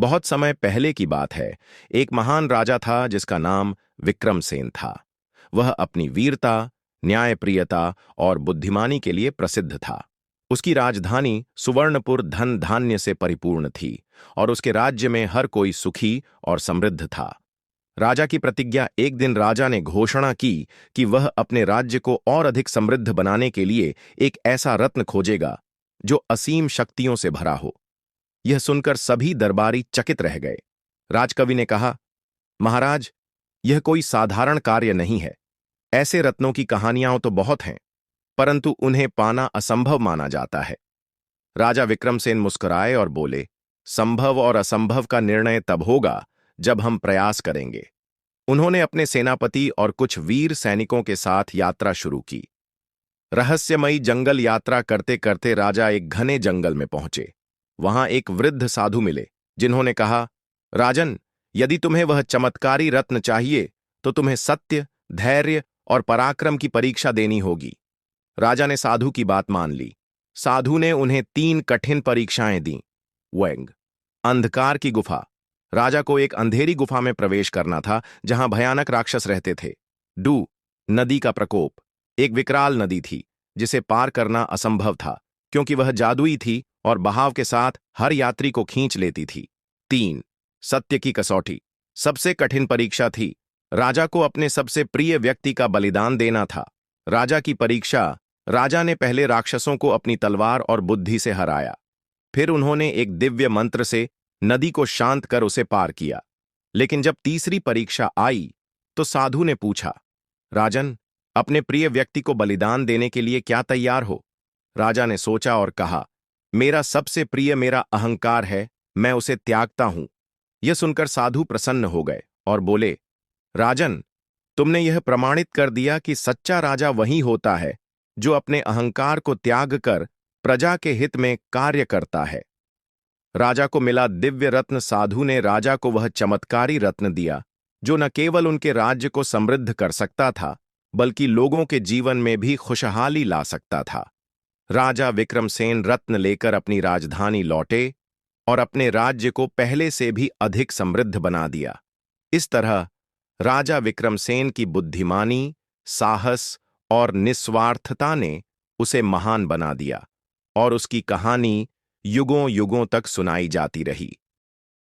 बहुत समय पहले की बात है। एक महान राजा था जिसका नाम विक्रमसेन था। वह अपनी वीरता, न्यायप्रियता और बुद्धिमानी के लिए प्रसिद्ध था। उसकी राजधानी सुवर्णपुर धन धान्य से परिपूर्ण थी और उसके राज्य में हर कोई सुखी और समृद्ध था। राजा की प्रतिज्ञा। एक दिन राजा ने घोषणा की कि वह अपने राज्य को और अधिक समृद्ध बनाने के लिए एक ऐसा रत्न खोजेगा जो असीम शक्तियों से भरा हो। यह सुनकर सभी दरबारी चकित रह गए। राजकवि ने कहा, महाराज, यह कोई साधारण कार्य नहीं है। ऐसे रत्नों की कहानियां तो बहुत हैं, परंतु उन्हें पाना असंभव माना जाता है। राजा विक्रमसेन मुस्कुराए और बोले, संभव और असंभव का निर्णय तब होगा जब हम प्रयास करेंगे। उन्होंने अपने सेनापति और कुछ वीर सैनिकों के साथ यात्रा शुरू की। रहस्यमयी जंगल यात्रा करते करते राजा एक घने जंगल में पहुंचे। वहां एक वृद्ध साधु मिले, जिन्होंने कहा, राजन, यदि तुम्हें वह चमत्कारी रत्न चाहिए तो तुम्हें सत्य, धैर्य और पराक्रम की परीक्षा देनी होगी। राजा ने साधु की बात मान ली। साधु ने उन्हें 3 कठिन परीक्षाएं दीं। वेंग, अंधकार की गुफा। राजा को एक अंधेरी गुफा में प्रवेश करना था जहां भयानक राक्षस रहते थे। डू, नदी का प्रकोप। एक विकराल नदी थी जिसे पार करना असंभव था क्योंकि वह जादुई थी और बहाव के साथ हर यात्री को खींच लेती थी। 3, सत्य की कसौटी। सबसे कठिन परीक्षा थी। राजा को अपने सबसे प्रिय व्यक्ति का बलिदान देना था। राजा की परीक्षा। राजा ने पहले राक्षसों को अपनी तलवार और बुद्धि से हराया। फिर उन्होंने एक दिव्य मंत्र से नदी को शांत कर उसे पार किया। लेकिन जब तीसरी परीक्षा आई तो साधु ने पूछा, राजन, अपने प्रिय व्यक्ति को बलिदान देने के लिए क्या तैयार हो? राजा ने सोचा और कहा, मेरा सबसे प्रिय मेरा अहंकार है, मैं उसे त्यागता हूं। यह सुनकर साधु प्रसन्न हो गए और बोले, राजन, तुमने यह प्रमाणित कर दिया कि सच्चा राजा वही होता है जो अपने अहंकार को त्याग कर प्रजा के हित में कार्य करता है। राजा को मिला दिव्य रत्न। साधु ने राजा को वह चमत्कारी रत्न दिया जो न केवल उनके राज्य को समृद्ध कर सकता था, बल्कि लोगों के जीवन में भी खुशहाली ला सकता था। राजा विक्रमसेन रत्न लेकर अपनी राजधानी लौटे और अपने राज्य को पहले से भी अधिक समृद्ध बना दिया। इस तरह राजा विक्रमसेन की बुद्धिमानी, साहस और निस्वार्थता ने उसे महान बना दिया और उसकी कहानी युगों युगों तक सुनाई जाती रही।